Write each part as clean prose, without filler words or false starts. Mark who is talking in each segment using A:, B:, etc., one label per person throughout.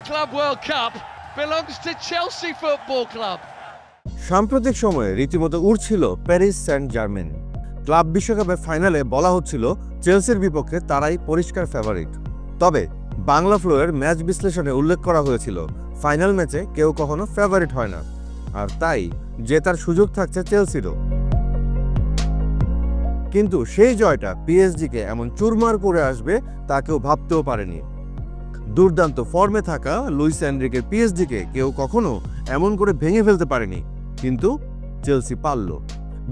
A: Club World Cup belongs to Chelsea Football Club.
B: সাম্প্রতিক সময়ে রীতিমতো উড়ছিল প্যারিস সেন্ট জার্মেন। ক্লাব বিশ্বকাপের ফাইনালে বলা হচ্ছিল চেলসির বিপক্ষে তারাই পরিষ্কার ফেভারিট। তবে বাংলা ফ্লোয়ের ম্যাচ বিশ্লেষণে উল্লেখ করা হয়েছিল ফাইনাল ম্যাচে কেউ কখনো ফেভারিট হয় না, আর তাই জেতার সুযোগ থাকছে চেলসিরও। কিন্তু সেই জয়টা পিএসজিকে এমন চুরমার করে আসবে তা কেউ ভাবতেও পারেনি। দুর্দান্ত ফর্মে থাকা লুইস এনরিকের পিএসজিকে কেউ কখনো এমন করে ভেঙে ফেলতে পারেনি, কিন্তু চেলসি পারল।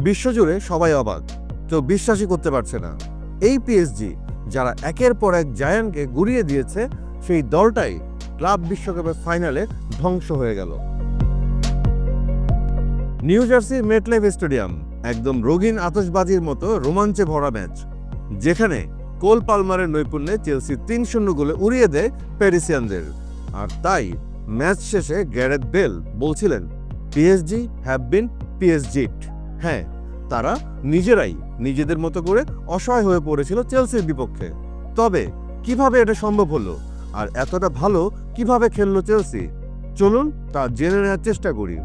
B: বিশ্বজুড়ে সবাই অবাক, কেউ বিশ্বাসই করতে পারছে না। এই পিএসজি যারা একের পর এক জায়ান্টকে গুড়িয়ে দিয়েছে, সেই দলটাই ক্লাব বিশ্বকাপের ফাইনালে ধ্বংস হয়ে গেল। নিউ জার্সির মেটলাইফ স্টেডিয়াম একদম রঙিন আতশবাজির মতো রোমাঞ্চে ভরা ম্যাচ, যেখানে কোল পালমারের নৈপুণ্যে চেলসি ৩-০ গোলে উড়িয়ে দেয় প্যারিসিয়ানদের। আর তাই ম্যাচ শেষে গ্যারেথ বেল বলছিলেন, পিএসজি হ্যাভ বিন পিএসজিড। হ্যাঁ, তারা নিজেরাই নিজেদের মতো করে অসহায় হয়ে পড়েছিল চেলসির বিপক্ষে। তবে কিভাবে এটা সম্ভব হলো, আর এতটা ভালো কিভাবে খেললো চেলসি, চলুন তা জেনে নেওয়ার চেষ্টা করি।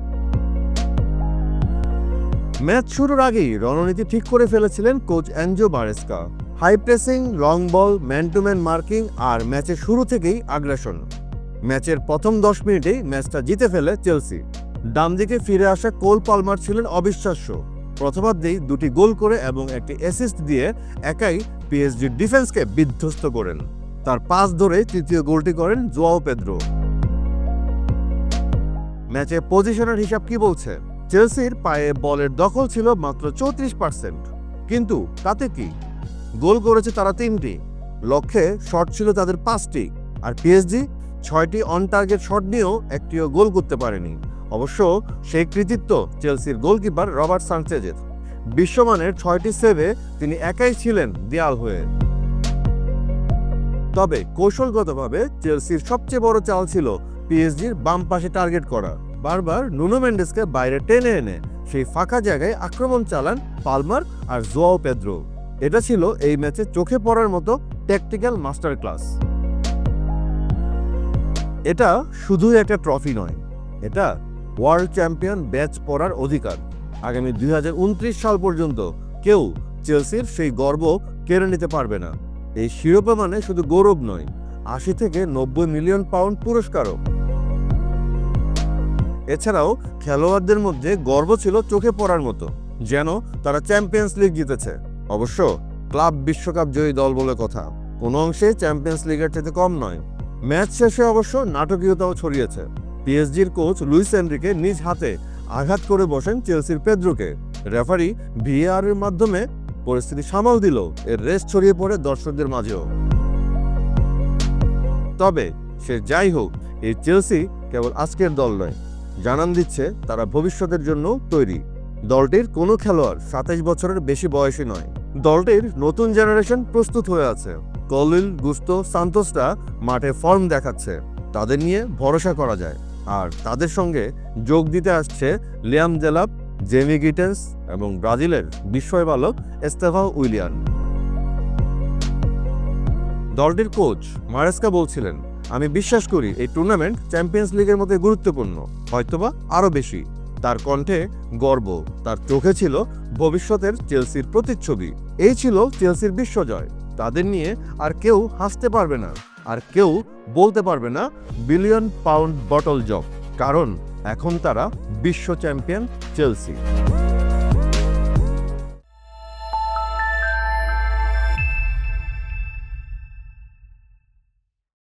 B: ম্যাচ শুরুর আগেই রণনীতি ঠিক করে ফেলেছিলেন coach Enzo Maresca. High pressing, long ball, man to man marking আর ম্যাচের শুরু থেকেই আগ্রাসন। ম্যাচের প্রথম 10 মিনিটেই ম্যাচটা জিতে ফেলে চেলসি। ডান দিকে ফিরে আসা কোল পালমার ছিলেন অবিশ্বাস্য। প্রথমার্ধেই 2টি গোল করে এবং একটি অ্যাসিস্ট দিয়ে একাই পিএসজির ডিফেন্সকে বিধ্বস্ত করেন। তার পাস ধরে তৃতীয় গোলটি করেন জোয়াও পেদ্রো। ম্যাচে পজিশনের হিসাব কি বলছে? চেলসির পায়ে বলের দখল ছিল মাত্র 34%, কিন্তু তাতে কি? গোল করেছে তারা 3টি, লক্ষ্যে শট ছিল তাদের 5টি, আর পিএসজি 6টি অন টার্গেট শট নিয়েও একটিও গোল করতে পারেনি। অবশ্য সেই কৃতিত্ব চেলসির গোলকিপার রবার্ট সানচেজের। বিশ্বমানের 6টি সেভে তিনি একাই ছিলেন দেয়াল হয়ে। তবে কৌশলগতভাবে চেলসির সবচেয়ে বড় চাল ছিল পিএসজির বাম পাশে টার্গেট করা। বারবার নুনো মেন্ডেসকে বাইরে টেনে এনে সেই ফাঁকা জায়গায় আক্রমণ চালান পালমার আর জোয়াও পেদ্রো। এটা ছিল এই ম্যাচে চোখে পড়ার মতো ট্যাকটিক্যাল মাস্টার ক্লাস। এটা শুধুই একটা ট্রফি নয়, এটা ওয়ার্ল্ড চ্যাম্পিয়ন ব্যাচ পড়ার অধিকার। আগামী 2029 সাল পর্যন্ত কেউ চেলসির সেই গর্ব কেড়ে নিতে পারবে না। এই শিরোপা মানে শুধু গৌরব নয়, 80 থেকে 90 মিলিয়ন পাউন্ড পুরস্কারও। এছাড়াও খেলোয়াড়দের মধ্যে গর্ব ছিল চোখে পড়ার মতো, যেন তারা চ্যাম্পিয়ন্স লিগ জিতেছে। অবশ্য ক্লাব বিশ্বকাপ জয়ী দল বলে কথা, কোনো অংশে চ্যাম্পিয়ন্স লিগের চাইতে কম নয়। ম্যাচ শেষে অবশ্য নাটকীয়তাও ছড়িয়েছে। পিএসজির কোচ লুইস এনরিকে নিজ হাতে আঘাত করে বসেন চেলসির পেদ্রোকে। রেফারি ভিএআর এর মাধ্যমে পরিস্থিতি সামাল দিল, এর রেস ছড়িয়ে পড়ে দর্শকদের মাঝেও। তবে সে যাই হোক, এই চেলসি কেবল আজকের দল নয়, জানান দিচ্ছে তারা ভবিষ্যতের জন্য তৈরি। দলটির কোনো খেলোয়াড় 27 বছরের বেশি বয়সী নয়। দলটির নতুন জেনারেশন প্রস্তুত হয়ে আছে। কলিল, গুস্তো, সান্তোসরা মাঠে ফর্ম দেখাচ্ছে, তাদের নিয়ে ভরসা করা যায়। আর তাদের সঙ্গে যোগ দিতে আসছে লিয়াম ডেলাপ, জেমি গিটেন্স এবং ব্রাজিলের বিস্ময় বালক এস্তেভাও উইলিয়ান। দলটির কোচ মারেস্কা বলছিলেন, আমি বিশ্বাস করি এই টুর্নামেন্ট চ্যাম্পিয়ন্স লিগের মতো গুরুত্বপূর্ণ, হয়তোবা আরো বেশি। তার কণ্ঠে গর্ব, তার চোখে ছিল ভবিষ্যতের চেলসির প্রতিচ্ছবি। এই ছিল চেলসির বিশ্বজয়। তাদের নিয়ে আর কেউ হাসতে পারবে না, আর কেউ বলতে পারবে না বিলিয়ন পাউন্ড বটল জব, কারণ এখন তারা বিশ্ব চ্যাম্পিয়ন চেলসি।